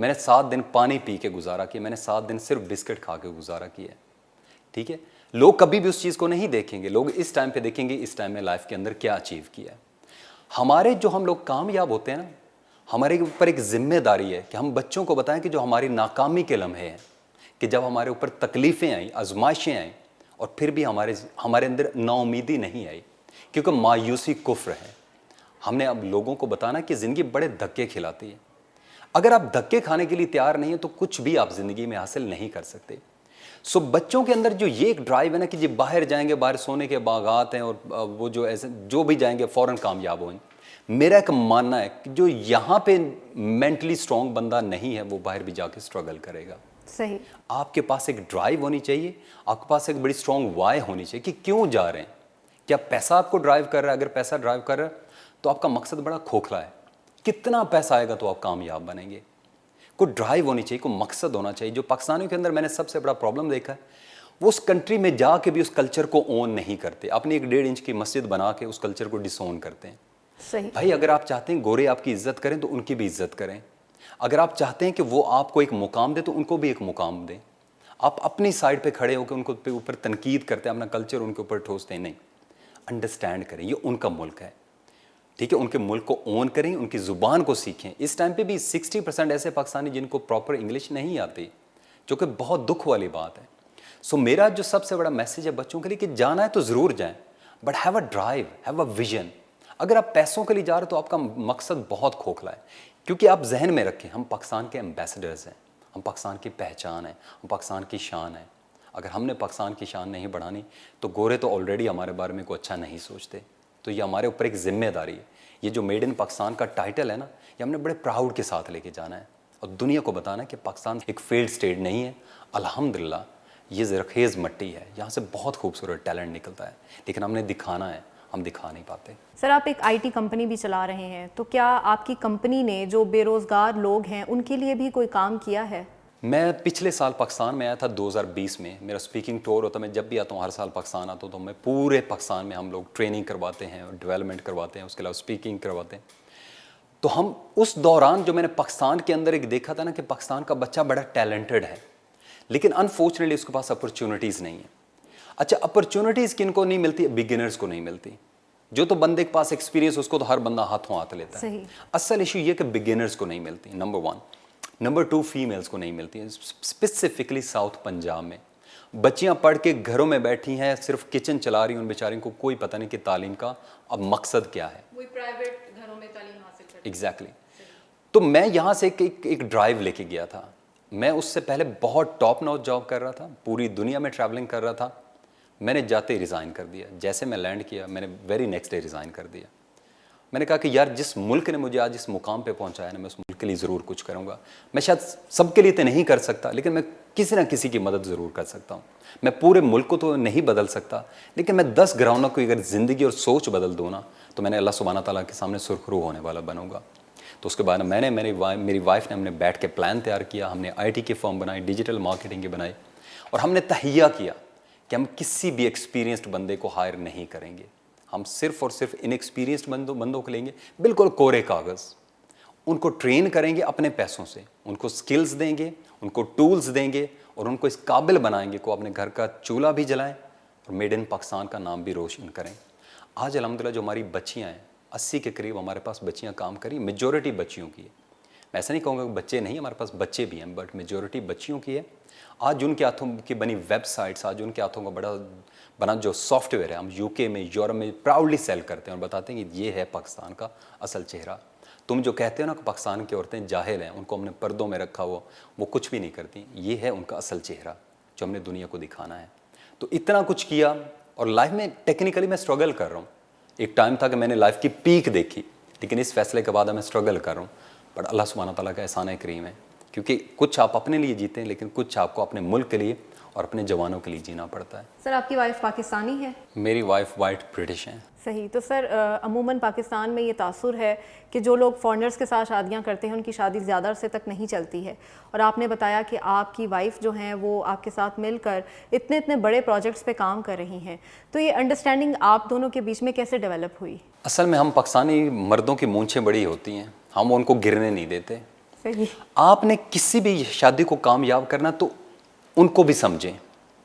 میں نے 7 دن پانی پی کے گزارا کیا, میں نے 7 دن صرف بسکٹ کھا کے گزارا کیا ہے. ٹھیک ہے, لوگ کبھی بھی اس چیز کو نہیں دیکھیں گے, لوگ اس ٹائم پہ دیکھیں گے اس ٹائم میں لائف کے اندر کیا اچیو کیا ہے. ہمارے جو ہم لوگ کامیاب ہوتے ہیں نا, ہمارے اوپر ایک ذمہ داری ہے کہ ہم بچوں کو بتائیں کہ جو ہماری ناکامی کے لمحے ہیں, کہ جب ہمارے اوپر تکلیفیں آئیں, آزمائشیں آئیں, اور پھر بھی ہمارے اندر نا امیدی نہیں آئی, کیونکہ مایوسی کفر ہے. ہم نے اب لوگوں کو بتانا کہ زندگی بڑے دھکے کھلاتی ہے. اگر آپ دھکے کھانے کے لیے تیار نہیں ہیں تو کچھ بھی آپ زندگی میں حاصل نہیں کر سکتے. سو بچوں کے اندر جو یہ ایک ڈرائیو ہے نا کہ یہ باہر جائیں گے, باہر سونے کے باغات ہیں, اور وہ جو ایسے جو بھی جائیں گے فوراً کامیاب ہوئیں. میرا ایک ماننا ہے کہ جو یہاں پہ مینٹلی اسٹرانگ بندہ نہیں ہے وہ باہر بھی جا کے اسٹرگل کرے گا. صحیح. آپ کے پاس ایک ڈرائیو ہونی چاہیے, آپ کے پاس ایک بڑی اسٹرانگ وائی ہونی چاہیے کہ کیوں جا رہے ہیں. کیا پیسہ آپ کو ڈرائیو کر رہا ہے؟ اگر پیسہ ڈرائیو کر رہا ہے تو آپ کا مقصد بڑا کھوکھلا ہے. کتنا پیسہ آئے گا تو آپ کامیاب بنیں گے. کوئی ڈرائیو ہونی چاہیے, کوئی مقصد ہونا چاہیے. جو پاکستانیوں کے اندر میں نے سب سے بڑا پرابلم دیکھا ہے, وہ اس کنٹری میں جا کے بھی اس کلچر کو اون نہیں کرتے. اپنی ایک 1.5 انچ کی مسجد بنا کے اس کلچر کو ڈس اون کرتے ہیں. صحیح. بھائی اگر آپ چاہتے ہیں گورے آپ کی عزت کریں تو ان کی بھی عزت کریں. اگر آپ چاہتے ہیں کہ وہ آپ کو ایک مقام دے تو ان کو بھی ایک مقام دیں. آپ اپنی سائڈ پہ کھڑے ہو کے ان کو اوپر تنقید کرتے ہیں, اپنا کلچر ان کے اوپر ٹھوستے ہیں. نہیں, انڈرسٹینڈ کریں یہ ان کا ملک ہے. ٹھیک ہے, ان کے ملک کو اون کریں, ان کی زبان کو سیکھیں. اس ٹائم پہ بھی 60% ایسے پاکستانی جن کو پراپر انگلش نہیں آتی, جو کہ بہت دکھ والی بات ہے. سو میرا جو سب سے بڑا میسیج ہے بچوں کے لیے کہ جانا ہے تو ضرور جائیں, but have a drive, have a vision. اگر آپ پیسوں کے لیے جا رہے تو آپ کا مقصد بہت کھوکھلا ہے. کیونکہ آپ ذہن میں رکھیں ہم پاکستان کے ایمبیسڈرز ہیں, ہم پاکستان کی پہچان ہیں, ہم پاکستان کی شان ہیں. اگر ہم نے پاکستان کی شان نہیں بڑھانی تو گورے تو آلریڈی ہمارے بارے میں کوئی اچھا نہیں سوچتے. تو یہ ہمارے اوپر ایک ذمہ داری ہے. یہ جو میڈ ان پاکستان کا ٹائٹل ہے نا, یہ ہم نے بڑے پراؤڈ کے ساتھ لے کے جانا ہے اور دنیا کو بتانا ہے کہ پاکستان ایک فیلڈ اسٹیٹ نہیں ہے. الحمدللہ یہ زرخیز مٹی ہے, یہاں سے بہت خوبصورت ٹیلنٹ نکلتا ہے, لیکن ہم نے دکھانا ہے, ہم دکھا نہیں پاتے. سر آپ ایک IT کمپنی بھی چلا رہے ہیں, تو کیا آپ کی کمپنی نے جو بے روزگار لوگ ہیں ان کے لیے بھی کوئی کام کیا ہے؟ میں پچھلے سال پاکستان میں آیا تھا 2020 میں. میرا اسپیکنگ ٹور ہوتا ہے, میں جب بھی آتا ہوں ہر سال پاکستان آتا ہوں تو میں پورے پاکستان میں ہم لوگ ٹریننگ کرواتے ہیں, ڈیولپمنٹ کرواتے ہیں, اس کے علاوہ اسپیکنگ کرواتے ہیں. تو ہم اس دوران جو میں نے پاکستان کے اندر ایک دیکھا تھا نا کہ پاکستان کا بچہ بڑا ٹیلنٹڈ ہے, لیکن انفارچونیٹلی اس کے پاس اپرچونیٹیز نہیں ہیں. اچھا, اپرچونیٹیز کن کو نہیں ملتی؟ بگنرز کو نہیں ملتی. جو تو بندے کے پاس ایکسپیرینس اس کو تو ہر بندہ ہاتھوں ہاتھ لیتا ہے. صحیح. اصل ایشو یہ کہ بگنرز کو نہیں ملتی, نمبر 1. نمبر 2, فیمیلز کو نہیں ملتی. اسپیسیفکلی ساؤتھ پنجاب میں بچیاں پڑھ کے گھروں میں بیٹھی ہیں, صرف کچن چلا رہی ہیں, ان بیچاروں کو کوئی پتہ نہیں کہ تعلیم کا اب مقصد کیا ہے. وہی پرائیویٹ گھروں میں تعلیم حاصل کرتے ہیں. ایگزیکٹلی. تو میں یہاں سے ایک ڈرائیو لے کے گیا تھا. میں اس سے پہلے بہت ٹاپ نوچ جاب کر رہا تھا, پوری دنیا میں ٹریولنگ کر رہا تھا. میں نے جاتے ہی ریزائن کر دیا. جیسے میں لینڈ کیا میں نے ویری نیکسٹ ڈے ریزائن کر دیا. میں نے کہا کہ یار جس ملک نے مجھے آج اس مقام پہ پہنچایا نا, میں اس ملک کے لیے ضرور کچھ کروں گا. میں شاید سب کے لیے تو نہیں کر سکتا, لیکن میں کسی نہ کسی کی مدد ضرور کر سکتا ہوں. میں پورے ملک کو تو نہیں بدل سکتا, لیکن میں 10 گھرانوں کو اگر زندگی اور سوچ بدل دوں نا تو میں نے اللہ سبحانہ تعالیٰ کے سامنے سرخرو ہونے والا بنوں گا. تو اس کے بعد میری وائف نے ہم نے بیٹھ کے پلان تیار کیا. ہم نے IT کی فرم بنائی, ڈیجیٹل مارکیٹنگ کی بنائی, اور ہم نے تہیہ کیا کہ ہم کسی بھی ایکسپیرینسڈ بندے کو ہائر نہیں کریں گے. ہم صرف اور صرف ان ایکسپیرینسڈ بندوں کو لیں گے, بالکل کورے کاغذ. ان کو ٹرین کریں گے اپنے پیسوں سے, ان کو سکلز دیں گے, ان کو ٹولز دیں گے, اور ان کو اس قابل بنائیں گے کو اپنے گھر کا چولہا بھی جلائیں اور میڈ ان پاکستان کا نام بھی روشن کریں. آج الحمدللہ جو ہماری بچیاں ہیں, 80 کے قریب ہمارے پاس بچیاں کام کری, میجورٹی بچیوں کی ہے. میں ایسا نہیں کہوں گا کہ بچے نہیں, ہمارے پاس بچے بھی ہیں, بٹ میجورٹی بچیوں کی ہے. آج ان کے ہاتھوں کی بنی ویب سائٹس, آج ان کے ہاتھوں کا بنا جو سافٹ ویئر ہے, ہم UK میں, یورپ میں پراؤڈلی سیل کرتے ہیں اور بتاتے ہیں کہ یہ ہے پاکستان کا اصل چہرہ. تم جو کہتے ہو نا کہ پاکستان کی عورتیں جاہل ہیں, ان کو ہم نے پردوں میں رکھا ہوا, وہ کچھ بھی نہیں کرتی. یہ ہے ان کا اصل چہرہ جو ہم نے دنیا کو دکھانا ہے. تو اتنا کچھ کیا, اور لائف میں ٹیکنیکلی میں اسٹرگل کر رہا ہوں. ایک ٹائم تھا کہ میں نے لائف کی پیک دیکھی, لیکن اس فیصلے کے بعد میں اسٹرگل کر رہا ہوں. بٹ اللہ سبحانہ تعالیٰ کا احسان کریم ہے, کیونکہ کچھ آپ اپنے لیے جیتے ہیں, لیکن کچھ آپ کو اپنے ملک کے لیے اور اپنے جوانوں کے لیے جینا پڑتا ہے. سر آپ کی وائف پاکستانی ہے؟ میری وائف وائٹ برٹش ہیں. صحیح. تو سر عموماً پاکستان میں یہ تاثر ہے کہ جو لوگ فارنرز کے ساتھ شادیاں کرتے ہیں ان کی شادی زیادہ عرصے تک نہیں چلتی ہے, اور آپ نے بتایا کہ آپ کی وائف جو ہیں وہ آپ کے ساتھ مل کر اتنے بڑے پروجیکٹس پہ کام کر رہی ہیں. تو یہ انڈرسٹینڈنگ آپ دونوں کے بیچ میں کیسے ڈیولپ ہوئی؟ اصل میں ہم پاکستانی مردوں کی مونچھیں بڑی ہوتی ہیں, ہم ان کو گرنے نہیں دیتے. صحیح. آپ نے کسی بھی شادی کو کامیاب کرنا تو ان کو بھی سمجھیں,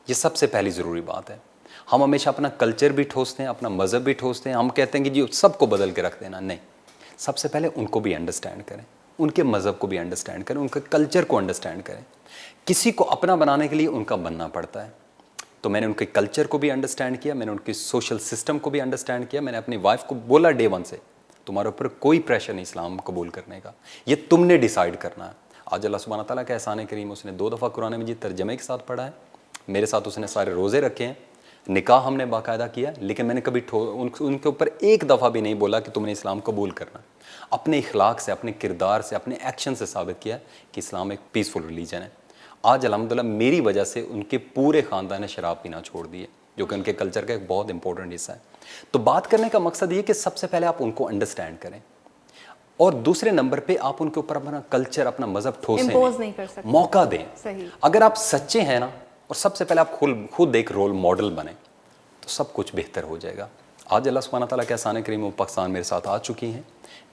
یہ سب سے پہلی ضروری بات ہے. ہم ہمیشہ اپنا کلچر بھی ٹھوستے ہیں, اپنا مذہب بھی ٹھوستے ہیں, ہم کہتے ہیں کہ جی سب کو بدل کے رکھ دینا. نہیں, سب سے پہلے ان کو بھی انڈرسٹینڈ کریں, ان کے مذہب کو بھی انڈرسٹینڈ کریں, ان کے کلچر کو انڈرسٹینڈ کریں. کسی کو اپنا بنانے کے لیے ان کا بننا پڑتا ہے. تو میں نے ان کے کلچر کو بھی انڈرسٹینڈ کیا, میں نے ان کے سوشل سسٹم کو بھی انڈرسٹینڈ کیا. میں نے اپنی وائف کو بولا ڈے ون سے, تمہارے اوپر کوئی پریشر نہیں اسلام قبول کرنے کا, یہ تم نے ڈیسائیڈ کرنا ہے. آج اللہ سبحانہ تعالیٰ کا احسان کریم, اس نے 2 دفعہ قرآن مجید ترجمے کے ساتھ پڑھا ہے, میرے ساتھ اس نے سارے روزے رکھے ہیں, نکاح ہم نے باقاعدہ کیا, لیکن میں نے کبھی ان کے اوپر ایک دفعہ بھی نہیں بولا کہ تم نے اسلام قبول کرنا. اپنے اخلاق سے, اپنے کردار سے, اپنے ایکشن سے ثابت کیا کہ اسلام ایک پیسفل ریلیجن ہے. آج الحمدللہ میری وجہ سے ان کے پورے خاندان نے شراب پینا چھوڑ دیے, جو کہ ان کے کلچر کا ایک بہت امپورٹنٹ حصہ ہے. تو بات کرنے کا مقصد یہ کہ سب سے پہلے آپ ان کو انڈرسٹینڈ کریں, اور دوسرے نمبر پہ آپ ان کے اوپر اپنا کلچر, اپنا مذہب ٹھوسیں نہیں کر سکتے, موقع دیں. صحیح. اگر آپ سچے ہیں نا, اور سب سے پہلے آپ خود ایک رول ماڈل بنیں, تو سب کچھ بہتر ہو جائے گا. آج اللہ سبحانہ تعالیٰ کے احسان کریم وہ پاکستان میرے ساتھ آ چکی ہیں.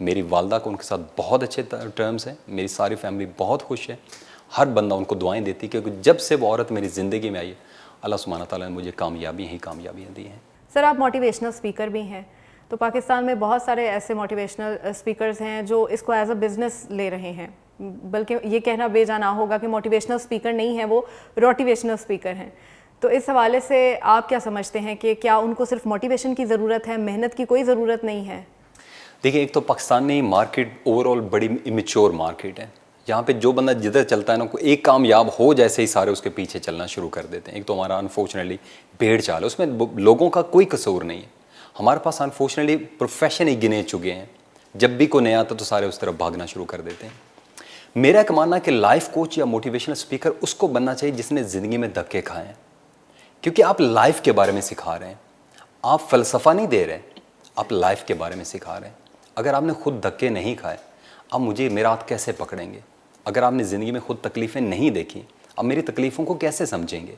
میری والدہ کو ان کے ساتھ بہت اچھے ٹرمز ہیں, میری ساری فیملی بہت خوش ہے. ہر بندہ ان کو دعائیں دیتی, کیونکہ جب سے وہ عورت میری زندگی میں آئی ہے, اللہ سبحانہ تعالیٰ نے مجھے کامیابیاں دی ہیں. سر آپ موٹیویشنل اسپیکر بھی ہیں, تو پاکستان میں بہت سارے ایسے موٹیویشنل اسپیکرز ہیں جو اس کو ایز اے بزنس لے رہے ہیں, بلکہ یہ کہنا بے جا نہ ہوگا کہ موٹیویشنل اسپیکر نہیں ہیں, وہ روٹیویشنل اسپیکر ہیں. تو اس حوالے سے آپ کیا سمجھتے ہیں کہ کیا ان کو صرف موٹیویشن کی ضرورت ہے, محنت کی کوئی ضرورت نہیں ہے؟ دیکھیں, ایک تو پاکستانی مارکیٹ اوور آل بڑی امیچور مارکیٹ ہے. یہاں پہ جو بندہ جدھر چلتا ہے نا, ایک کامیاب ہو جیسے ہی سارے اس کے پیچھے چلنا شروع کر دیتے ہیں. ایک تو ہمارا انفارچونیٹلی بھیڑ چال ہے, اس میں لوگوں کا کوئی قصور نہیں ہے. ہمارے پاس انفارچونیٹلی پروفیشن ہی گنے چکے ہیں, جب بھی کوئی نیا آتا تو سارے اس طرف بھاگنا شروع کر دیتے ہیں. میرا ایک ماننا ہے کہ لائف کوچ یا موٹیویشنل اسپیکر اس کو بننا چاہیے جس نے زندگی میں دھکے کھائے ہیں, کیونکہ آپ لائف کے بارے میں سکھا رہے ہیں, آپ فلسفہ نہیں دے رہے, آپ لائف کے بارے میں سکھا رہے ہیں. اگر آپ نے خود دھکے نہیں کھائے, اب مجھے میرا ہاتھ کیسے پکڑیں گے؟ اگر آپ نے زندگی میں خود تکلیفیں نہیں دیکھی, اب میری تکلیفوں کو کیسے سمجھیں گے؟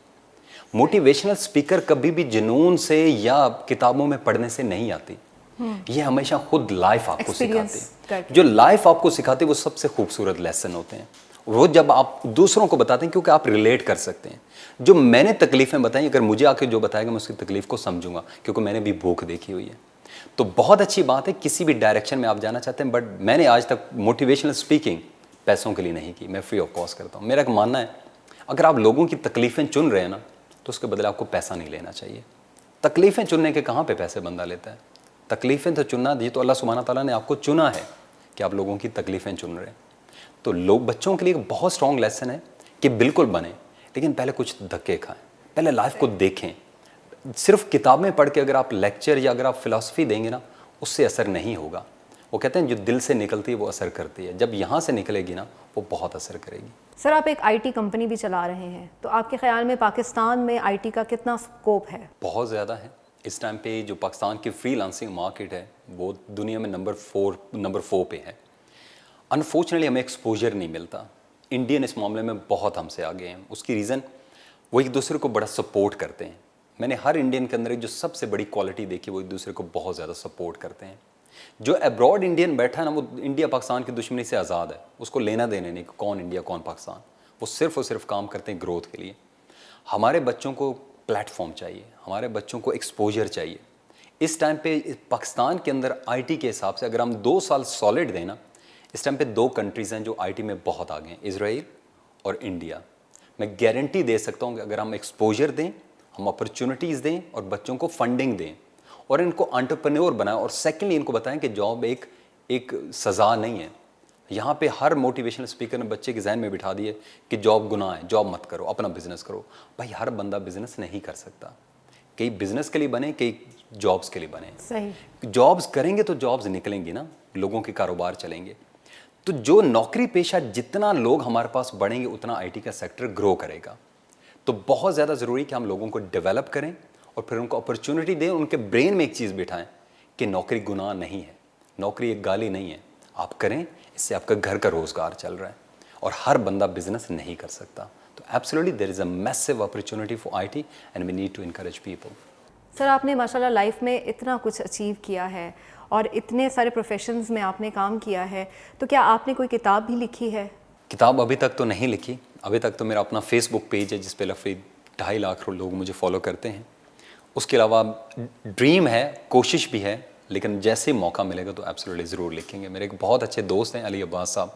موٹیویشنل اسپیکر کبھی بھی جنون سے یا کتابوں میں پڑھنے سے نہیں آتی, یہ ہمیشہ خود لائف آپ کو سکھاتے ہیں. جو لائف آپ کو سکھاتے ہیں وہ سب سے خوبصورت لیسن ہوتے ہیں, وہ جب آپ دوسروں کو بتاتے ہیں کیونکہ آپ ریلیٹ کر سکتے ہیں. جو میں نے تکلیفیں بتائیں, اگر مجھے آ کے جو بتائے گا میں اس کی تکلیف کو سمجھوں گا, کیونکہ میں نے بھی بھوک دیکھی ہوئی ہے. تو بہت اچھی بات ہے کسی بھی ڈائریکشن میں آپ جانا چاہتے ہیں, بٹ میں نے آج تک موٹیویشنل اسپیکنگ پیسوں کے لیے نہیں کی, میں فری آف کاسٹ کرتا ہوں. میرا ایک ماننا ہے اگر آپ لوگوں کی تکلیفیں چن رہے ہیں نا, تو اس کے بدلے آپ کو پیسہ نہیں لینا چاہیے. تکلیفیں چننے کے کہاں پہ پیسے بندہ لیتا ہے؟ تکلیفیں تو چننا, یہ تو اللہ سبحانہ تعالیٰ نے آپ کو چنا ہے کہ آپ لوگوں کی تکلیفیں چن رہے ہیں. تو لوگ بچوں کے لیے ایک بہت اسٹرانگ لیسن ہے کہ بالکل بنیں, لیکن پہلے کچھ دھکے کھائیں, پہلے لائف کو دیکھیں. صرف کتابیں پڑھ کے اگر آپ لیکچر یا اگر آپ فلسفی دیں گے نا, اس سے اثر نہیں ہوگا. وہ کہتے ہیں جو دل سے نکلتی ہے وہ اثر کرتی ہے, جب یہاں سے نکلے گی نا وہ بہت اثر کرے گی. سر آپ ایک آئی ٹی کمپنی بھی چلا رہے ہیں, تو آپ کے خیال میں پاکستان میں آئی ٹی کا کتنا اسکوپ ہے؟ بہت زیادہ ہے. اس ٹائم پہ جو پاکستان کی فری لانسنگ مارکیٹ ہے وہ دنیا میں نمبر 4 پہ ہے. انفارچونیٹلی ہمیں ایکسپوجر نہیں ملتا. انڈین اس معاملے میں بہت ہم سے آگے ہیں. اس کی ریزن وہ ایک دوسرے کو بڑا سپورٹ کرتے ہیں. میں نے ہر انڈین کے اندر ایک جو سب سے بڑی کوالٹی دیکھی, وہ ایک دوسرے کو بہت زیادہ سپورٹ کرتے ہیں. جو ابراڈ انڈین بیٹھا ہے نا, وہ انڈیا پاکستان کی دشمنی سے آزاد ہے, اس کو لینا دینے نہیں کون انڈیا کون پاکستان. وہ صرف اور صرف کام کرتے ہیں گروتھ کے لیے. ہمارے بچوں کو پلیٹ فارم چاہیے, ہمارے بچوں کو ایکسپوجر چاہیے. اس ٹائم پہ پاکستان کے اندر آئی ٹی کے حساب سے اگر ہم 2 سال سالڈ دیں نا, اس ٹائم پہ 2 کنٹریز ہیں جو آئی ٹی میں بہت آگے ہیں, اسرائیل اور انڈیا. میں گارنٹی دے سکتا ہوں کہ اگر ہم ایکسپوجر دیں, ہم اپرچونٹیز دیں اور بچوں کو فنڈنگ دیں اور ان کو انٹرپرینور بنائیں, اور سیکنڈلی ان کو بتائیں کہ جاب ایک سزا نہیں ہے. یہاں پہ ہر موٹیویشنل اسپیکر نے بچے کے ذہن میں بٹھا دیے کہ جاب گناہ ہے, جاب مت کرو, اپنا بزنس کرو. بھائی ہر بندہ بزنس نہیں کر سکتا, کئی بزنس کے لیے بنے, کئی جابس کے لیے بنے. صحیح. جابس کریں گے تو جابس نکلیں گی نا, لوگوں کے کاروبار چلیں گے. تو جو نوکری پیشہ جتنا لوگ ہمارے پاس بڑھیں گے اتنا آئی ٹی کا سیکٹر گرو کرے گا. تو بہت زیادہ ضروری کہ ہم لوگوں کو ڈیولپ کریں اور پھر ان کو اپرچونٹی دیں, ان کے برین میں ایک چیز بٹھائیں کہ نوکری گناہ نہیں ہے, نوکری ایک گالی نہیں ہے, آپ کریں, اس سے آپ کا گھر کا روزگار چل رہا ہے. اور ہر بندہ بزنس نہیں کر سکتا. تو absolutely there is a massive opportunity for I T and we need to encourage people. Sir آپ نے ماشاءاللہ لائف میں اتنا کچھ اچیو کیا ہے اور اتنے سارے پروفیشنز میں آپ نے کام کیا ہے، تو کیا آپ نے کوئی کتاب بھی لکھی ہے؟ کتاب ابھی تک تو نہیں لکھی. ابھی تک تو میرا اپنا فیس بک پیج ہے جس پہ لفظ 2.5 لاکھ لوگ مجھے فالو کرتے ہیں. اس کے علاوہ ڈریم ہے، کوشش بھی ہے، لیکن جیسے موقع ملے گا تو ایبسلیٹلی ضرور لکھیں گے. میرے ایک بہت اچھے دوست ہیں علی عباس صاحب،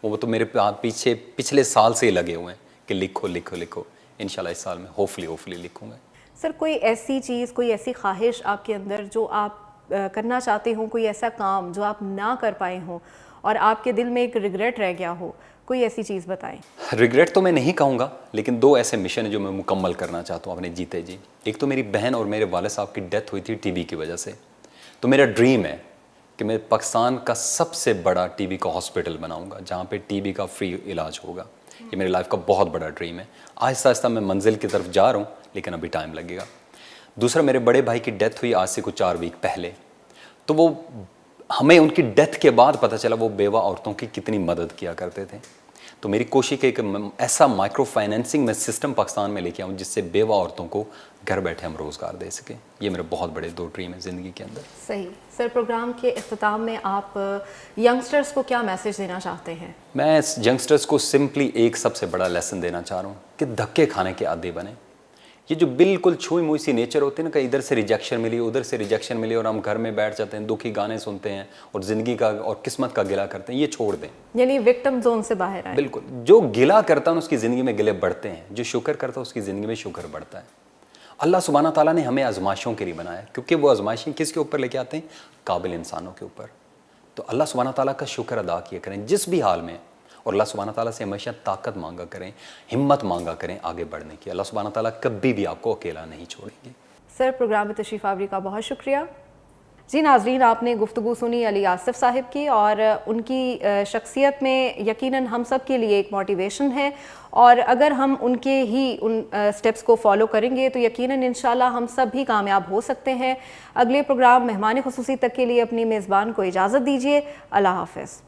وہ تو میرے پیچھے پچھلے سال سے ہی لگے ہوئے ہیں کہ لکھو لکھو لکھو. انشاءاللہ اس سال میں ہوپفلی لکھوں گا. سر کوئی ایسی چیز، کوئی ایسی خواہش آپ کے اندر جو آپ کرنا چاہتے ہوں، کوئی ایسا کام جو آپ نہ کر پائے ہوں اور آپ کے دل میں ایک ریگریٹ رہ گیا ہو، کوئی ایسی چیز بتائیں. ریگریٹ تو میں نہیں کہوں گا، لیکن 2 ایسے مشن ہیں جو میں مکمل کرنا چاہتا ہوں اپنے جیتے جی. ایک تو میری بہن اور میرے والد صاحب کی ڈیتھ ہوئی تھی TB کی وجہ سے. تو میرا ڈریم ہے کہ میں پاکستان کا سب سے بڑا TB کا ہاسپٹل بناؤں گا جہاں پہ TB کا فری علاج ہوگا. یہ میرے لائف کا بہت بڑا ڈریم ہے. آہستہ آہستہ میں منزل کی طرف جا رہا ہوں، لیکن ابھی ٹائم لگے گا. دوسرا، میرے بڑے بھائی کی ڈیتھ ہوئی آج سے کچھ 4 ویک پہلے. تو وہ ہمیں ان کی ڈیتھ کے بعد پتہ چلا وہ بیوہ عورتوں کی کتنی مدد کیا کرتے تھے. تو میری کوشش ہے کہ ایسا مائکرو فائنینسنگ میں سسٹم پاکستان میں لے کے آؤں جس سے بیوہ عورتوں کو گھر بیٹھے ہم روزگار دے سکیں. یہ میرے بہت بڑے 2 ڈریم ہیں زندگی کے اندر. صحیح. سر پروگرام کے اختتام میں آپ ینگسٹرز کو کیا میسج دینا چاہتے ہیں؟ میں ینگسٹرز کو سمپلی ایک سب سے بڑا لیسن دینا چاہ رہا ہوں کہ دھکے کھانے کے عادی بنیں. یہ جو بالکل چھوئی موئی سی نیچر ہوتی ہے نا کہ ادھر سے ریجیکشن ملی ادھر سے ریجیکشن ملی اور ہم گھر میں بیٹھ جاتے ہیں، دکھی گانے سنتے ہیں اور زندگی کا اور قسمت کا گلہ کرتے ہیں، یہ چھوڑ دیں. یعنی وکٹم زون سے باہر آئیں. بالکل. جو گلہ کرتا ہے اس کی زندگی میں گلے بڑھتے ہیں، جو شکر کرتا ہے اس کی زندگی میں شکر بڑھتا ہے. اللہ سبحانہ تعالیٰ نے ہمیں آزمائشوں کے لیے بنایا ہے، کیونکہ وہ آزمائشیں کس کے اوپر لے کے آتے ہیں؟ قابل انسانوں کے اوپر. تو اللہ سبحانہ تعالیٰ کا شکر ادا کیا کریں جس بھی حال میں، اور اللہ سبحانہ تعالیٰ سے ہمیشہ طاقت مانگا کریں، ہمت مانگا کریں آگے بڑھنے کی. اللہ سبحانہ تعالیٰ کبھی بھی آپ کو اکیلا نہیں چھوڑیں گے. سر پروگرام میں تشریف آوری کا بہت شکریہ. جی ناظرین، آپ نے گفتگو سنی علی آصف صاحب کی، اور ان کی شخصیت میں یقیناً ہم سب کے لیے ایک موٹیویشن ہے، اور اگر ہم ان کے ہی ان سٹیپس کو فالو کریں گے تو یقیناً انشاءاللہ ہم سب بھی کامیاب ہو سکتے ہیں. اگلے پروگرام مہمان خصوصی تک کے لیے اپنی میزبان کو اجازت دیجیے. اللہ حافظ.